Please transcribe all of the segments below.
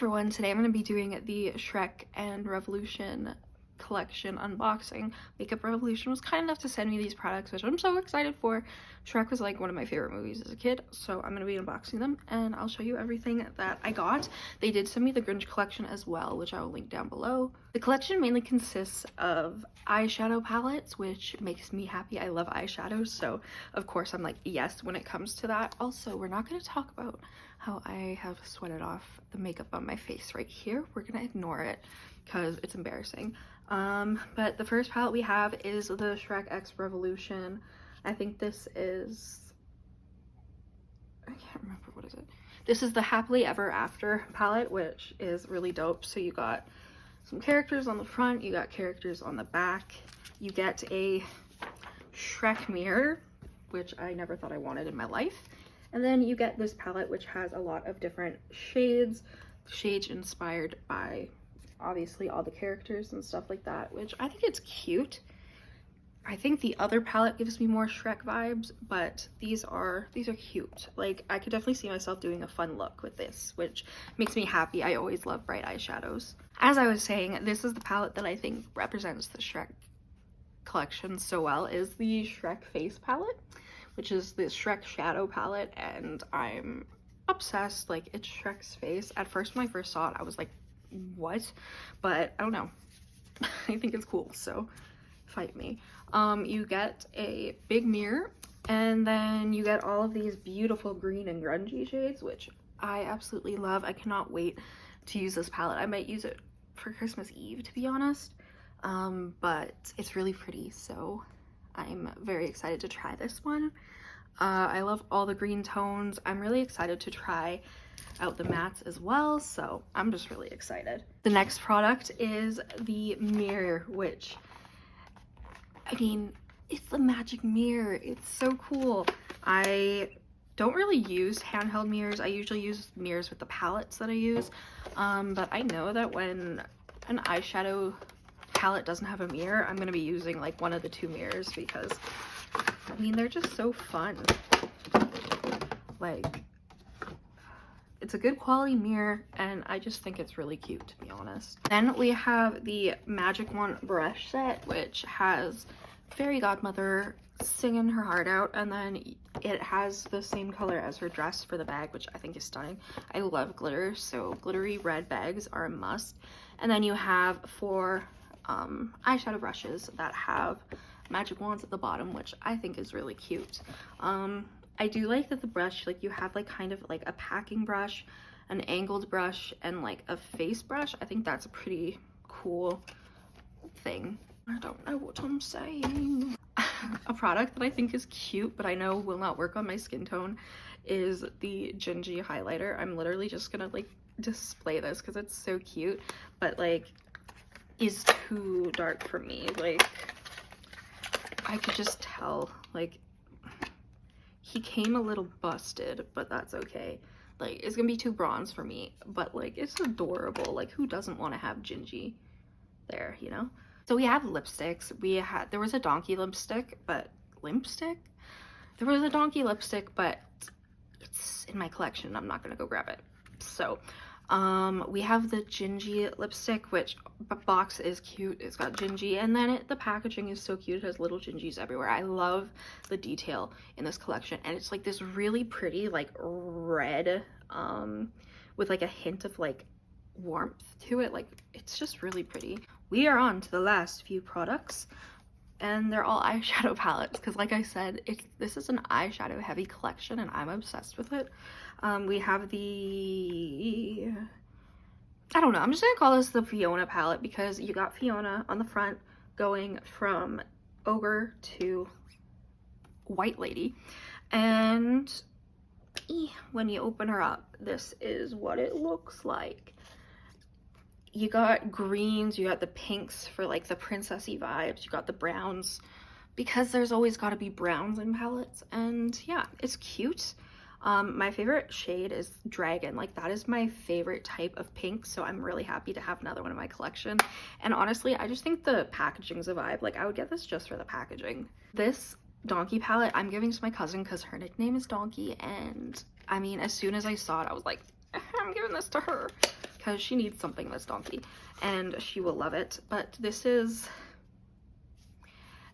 everyone, today I'm going to be doing the Shrek and Revolution collection unboxing. Makeup Revolution was kind enough to send me these products, which I'm so excited for. Shrek was like one of my favorite movies as a kid, so I'm going to be unboxing them and I'll show you everything that I got. They did send me the Grinch collection as well, which I will link down below. The collection mainly consists of eyeshadow palettes, which makes me happy. I love eyeshadows, so of course I'm like yes when it comes to that. Also, we're not going to talk about how I have sweated off the makeup on my face right here. We're gonna ignore it because it's embarrassing. But the first palette we have is the Shrek X Revolution. I think this is, I can't remember, what is it? This is the Happily Ever After palette, which is really dope. So you got some characters on the front, you got characters on the back, you get a Shrek mirror, which I never thought I wanted in my life. And then you get this palette, which has a lot of different shades inspired by obviously all the characters and stuff like that, which I think it's cute. I think the other palette gives me more Shrek vibes, but these are cute. Like, I could definitely see myself doing a fun look with this, which makes me happy. I always love bright eyeshadows. As I was saying, this is the palette that I think represents the Shrek collection so well, is the Shrek face palette, which is this Shrek shadow palette, and I'm obsessed. Like, it's Shrek's face. At first, when I first saw it, I was like, what? But I don't know. I think it's cool, so fight me. You get a big mirror, and then you get all of these beautiful green and grungy shades, which I absolutely love. I cannot wait to use this palette. I might use it for Christmas Eve, to be honest, but it's really pretty, so I'm very excited to try this one. I love all the green tones. I'm really excited to try out the mattes as well, so I'm just really excited. The next product is the mirror, which, I mean, it's the magic mirror. It's so cool. I don't really use handheld mirrors. I usually use mirrors with the palettes that I use, but I know that when an eyeshadow palette doesn't have a mirror, I'm going to be using like one of the two mirrors because, I mean, they're just so fun. Like, it's a good quality mirror, and I just think it's really cute, to be honest. Then we have the Magic Wand brush set, which has Fairy Godmother singing her heart out, and then it has the same color as her dress for the bag, which I think is stunning. I love glitter, so glittery red bags are a must. And then you have four eyeshadow brushes that have magic wands at the bottom, which I think is really cute. I do like that the brush, like, you have like kind of like a packing brush, an angled brush, and like a face brush. I think that's a pretty cool thing. I don't know what I'm saying. A product that I think is cute but I know will not work on my skin tone is the Gingy highlighter. I'm literally just gonna like display this because it's so cute, but like is too dark for me. Like, I could just tell, like, he came a little busted, but that's okay. Like, it's gonna be too bronze for me, but like, it's adorable. Like, who doesn't want to have Gingy there, you know? So we have lipsticks. There was a donkey lipstick, but there was a donkey lipstick, but it's in my collection. I'm not gonna go grab it. So we have the Gingy lipstick, which box is cute. It's got Gingy, and then the packaging is so cute. It has little Gingys everywhere. I love the detail in this collection, and it's like this really pretty like red with like a hint of like warmth to it. Like, it's just really pretty. We are on to the last few products, and they're all eyeshadow palettes because, like I said, this is an eyeshadow heavy collection and I'm obsessed with it. We have the, I don't know, I'm just gonna call this the Fiona palette because you got Fiona on the front going from ogre to white lady, and when you open her up, this is what it looks like. You got greens, you got the pinks for like the princessy vibes, you got the browns because there's always got to be browns in palettes, and yeah, it's cute. My favorite shade is Dragon. Like, that is my favorite type of pink, so I'm really happy to have another one in my collection. And honestly, I just think the packaging's a vibe. Like, I would get this just for the packaging. This Donkey palette I'm giving to my cousin because her nickname is Donkey, and I mean, as soon as I saw it, I was like, I'm giving this to her because she needs something that's donkey and she will love it. But this is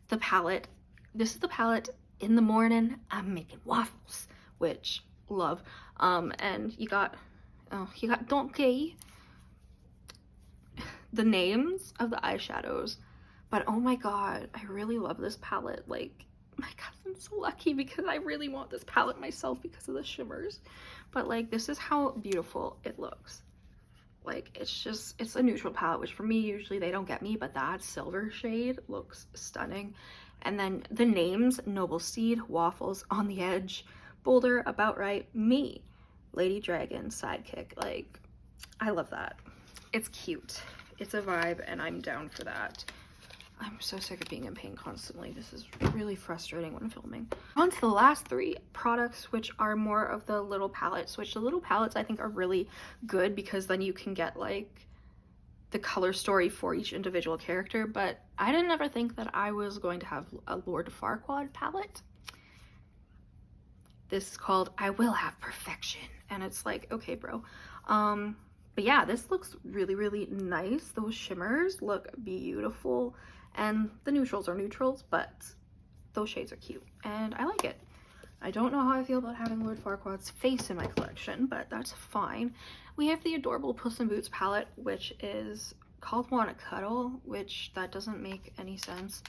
the palette. This is the palette in the morning. I'm making waffles, which love. And you got donkey. The names of the eyeshadows, but oh my god, I really love this palette. Like, my cousin's so lucky because I really want this palette myself because of the shimmers. But like, this is how beautiful it looks. Like, it's a neutral palette, which for me usually they don't get me, but that silver shade looks stunning. And then the names: Noble Seed, Waffles, On the Edge, Boulder, About Right, Me, Lady Dragon, Sidekick. Like, I love that. It's cute. It's a vibe, and I'm down for that. I'm so sick of being in pain constantly. This is really frustrating when filming. On to the last three products, which are more of the little palettes, which the little palettes I think are really good because then you can get like the color story for each individual character. But I didn't ever think that I was going to have a Lord Farquaad palette. This is called I Will Have Perfection, and it's like, okay, bro. But yeah, this looks really, really nice. Those shimmers look beautiful, and the neutrals are neutrals, but those shades are cute, and I like it. I don't know how I feel about having Lord Farquaad's face in my collection, but that's fine. We have the adorable Puss in Boots palette, which is called Wanna Cuddle, which that doesn't make any sense.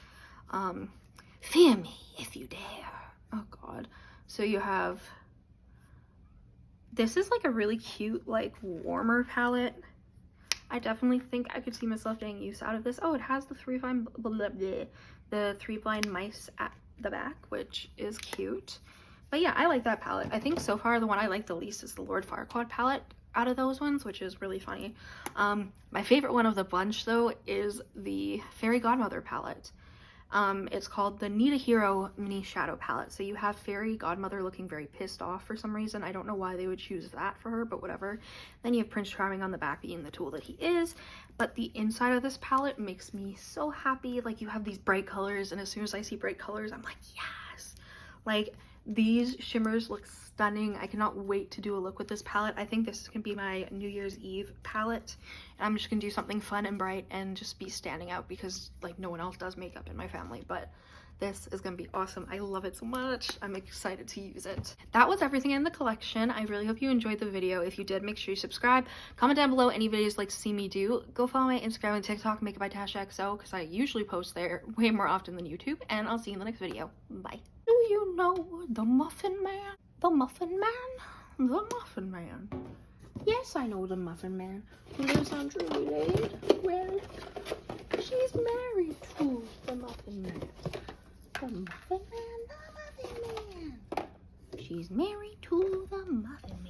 Fear me if you dare. Oh god. So you have... This is like a really cute, like, warmer palette. I definitely think I could see myself getting use out of this. Oh, it has the three blind mice at the back, which is cute. But yeah, I like that palette. I think so far the one I like the least is the Lord Farquaad palette out of those ones, which is really funny. My favorite one of the bunch, though, is the Fairy Godmother palette. It's called the Need a Hero Mini Shadow Palette. So you have Fairy Godmother looking very pissed off for some reason. I don't know why they would choose that for her, but whatever. Then you have Prince Charming on the back being the tool that he is. But the inside of this palette makes me so happy. Like, you have these bright colors, and as soon as I see bright colors, I'm like, yes! Like, these shimmers look stunning. I cannot wait to do a look with this palette. I think this can be my New Year's Eve palette. And I'm just gonna do something fun and bright and just be standing out because like no one else does makeup in my family. But this is gonna be awesome. I love it so much. I'm excited to use it. That was everything in the collection. I really hope you enjoyed the video. If you did, make sure you subscribe. Comment down below any videos you'd like to see me do. Go follow my Instagram and TikTok, Make It by TashXO, because I usually post there way more often than YouTube. And I'll see you in the next video. Bye. Do you know the Muffin Man? The Muffin Man? The Muffin Man. Yes, I know the Muffin Man who lives on Drury Lane. Well, she's married to the Muffin Man. The Muffin Man, the Muffin Man. She's married to the Muffin Man.